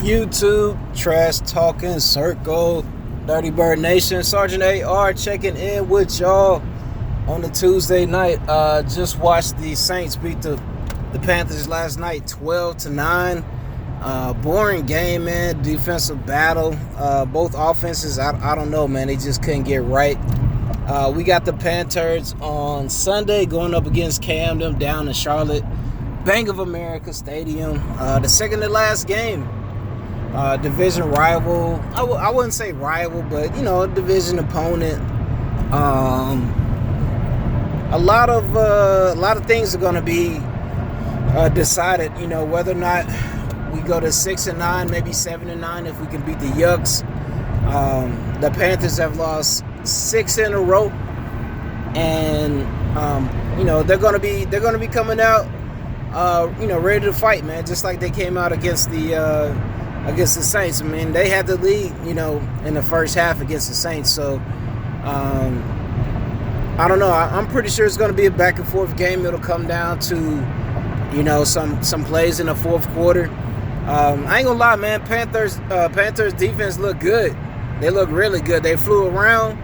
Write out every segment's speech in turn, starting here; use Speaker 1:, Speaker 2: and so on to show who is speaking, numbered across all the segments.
Speaker 1: YouTube, Trash Talking Circle, Dirty Bird Nation, Sergeant AR checking in with y'all on the Tuesday night. Just watched the Saints beat the Panthers last night 12-9. Boring game, man. Defensive battle. Both offenses, I don't know, man. They just couldn't get right. We got the Panthers on Sunday going up against Camden down in Charlotte. Bank of America Stadium. The second to last game. Division rival. I wouldn't say rival, but division opponent. A lot of things are going to be decided. Whether or not we go to 6-9, maybe 7-9 if we can beat the Yucks. The Panthers have lost 6 in a row, and they're going to be coming out, ready to fight, man. Just like they came out against the Saints. I mean, they had the lead, in the first half against the Saints. So, I don't know. I'm pretty sure it's going to be a back and forth game. It'll come down to, some plays in the fourth quarter. I ain't gonna lie, man. Panthers defense look good. They look really good. They flew around.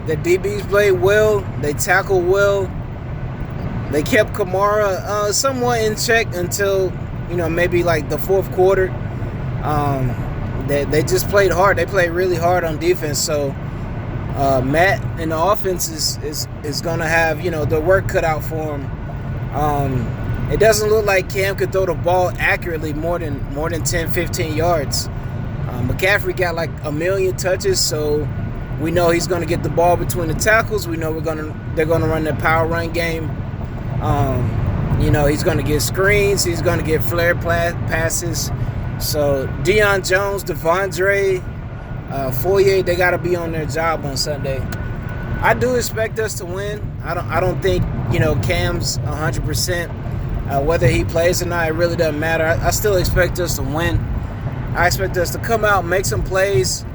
Speaker 1: The DBs played well. They tackled well. They kept Kamara somewhat in check until maybe like the fourth quarter. They just played hard. They played really hard on defense. So Matt and the offense is gonna have the work cut out for him. It doesn't look like Cam could throw the ball accurately more than 10, 15 yards. McCaffrey got like 1 million touches, so we know he's going to get the ball between the tackles. We know they're going to run the power run game. He's going to get screens. He's going to get flare passes. So Deion Jones, Devondre, Foyer, they got to be on their job on Sunday. I do expect us to win. I don't think Cam's 100%. Whether he plays or not, it really doesn't matter. I still expect us to win. I expect us to come out, make some plays,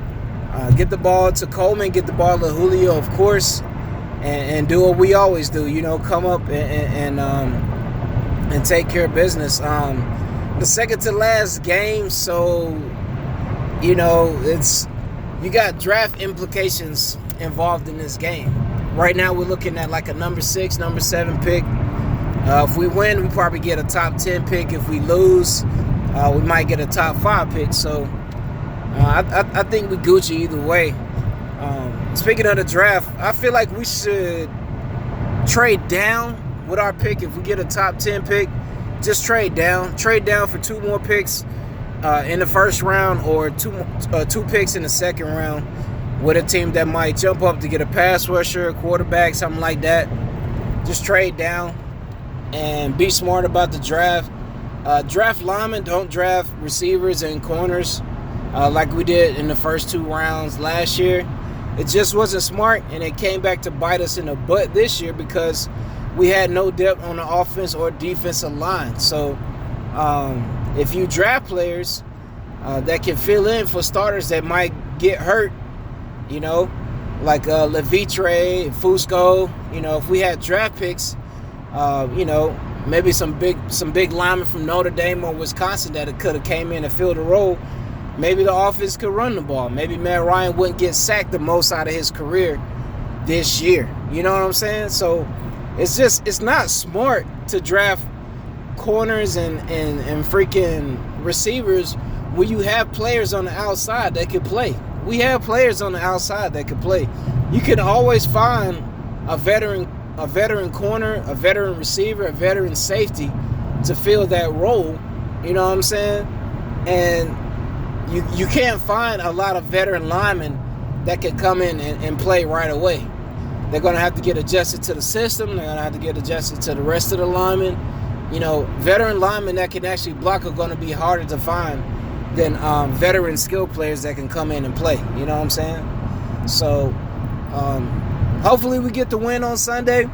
Speaker 1: get the ball to Coleman, get the ball to Julio, of course, and do what we always do. Come up and take care of business. The second to last game, so you got draft implications involved in this game. Right now, we're looking at like a number 6, number 7 pick. If we win, we probably get a top 10 pick. If we lose, we might get a top 5 pick. So I think we Gucci either way. Speaking of the draft, I feel like we should trade down with our pick. If we get a top 10 pick, just trade down. Trade down for 2 more picks in the first round, or 2 picks in the second round with a team that might jump up to get a pass rusher, a quarterback, something like that. Just trade down and be smart about the draft. Draft linemen, don't draft receivers and corners like we did in the first 2 rounds last year. It just wasn't smart, and it came back to bite us in the butt this year because we had no depth on the offense or defensive line. So if you draft players that can fill in for starters that might get hurt, like Levitre, Fusco, if we had draft picks, maybe some big linemen from Notre Dame or Wisconsin that could have came in and filled the role. Maybe the offense could run the ball. Maybe Matt Ryan wouldn't get sacked the most out of his career this year. You know what I'm saying? So it's not smart to draft corners and freaking receivers when you have players on the outside that could play. We have players on the outside that could play. You can always find a veteran corner, a veteran receiver, a veteran safety to fill that role. You know what I'm saying? And you can't find a lot of veteran linemen that can come in and play right away. They're going to have to get adjusted to the system. They're going to have to get adjusted to the rest of the linemen. Veteran linemen that can actually block are going to be harder to find than veteran skill players that can come in and play. You know what I'm saying? So hopefully we get the win on Sunday.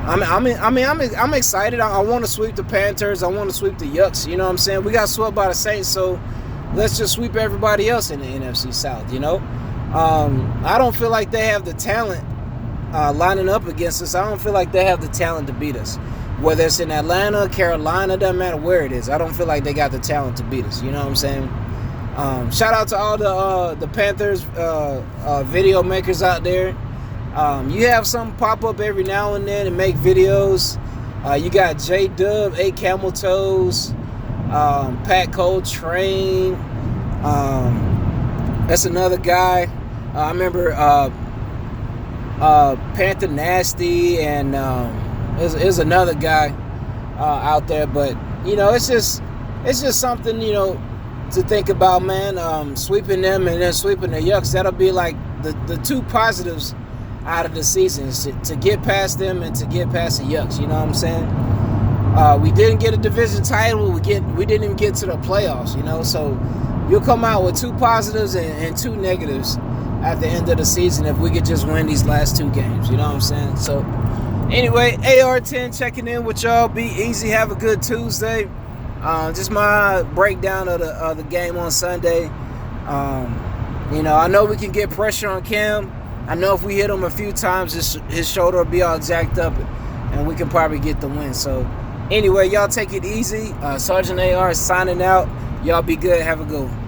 Speaker 1: I'm excited. I want to sweep the Panthers. I want to sweep the Yucks. You know what I'm saying? We got swept by the Saints, so let's just sweep everybody else in the NFC South. I don't feel like they have the talent lining up against us. I don't feel like they have the talent to beat us. Whether it's in Atlanta, Carolina, doesn't matter where it is. I don't feel like they got the talent to beat us. You know what I'm saying? Shout out to all the Panthers video makers out there. You have something pop up every now and then and make videos. You got J Dub, 8 Camel Toes, Pat Coltrane. That's another guy. I remember Panther Nasty, and there's another guy out there. But it's just something to think about, man. Sweeping them and then sweeping the Yucks. That'll be like the two positives out of the season, to get past them and to get past the Yucks. You know what I'm saying? We didn't get a division title. We didn't even get to the playoffs. So you'll come out with two positives and two negatives at the end of the season if we could just win these last 2 games. You know what I'm saying? So anyway, AR10 checking in with y'all. Be easy. Have a good Tuesday. Just my breakdown of the game on Sunday. I know we can get pressure on Cam. I know if we hit him a few times, his shoulder will be all jacked up, and we can probably get the win. So anyway, y'all take it easy. Sergeant AR is signing out. Y'all be good. Have a good one.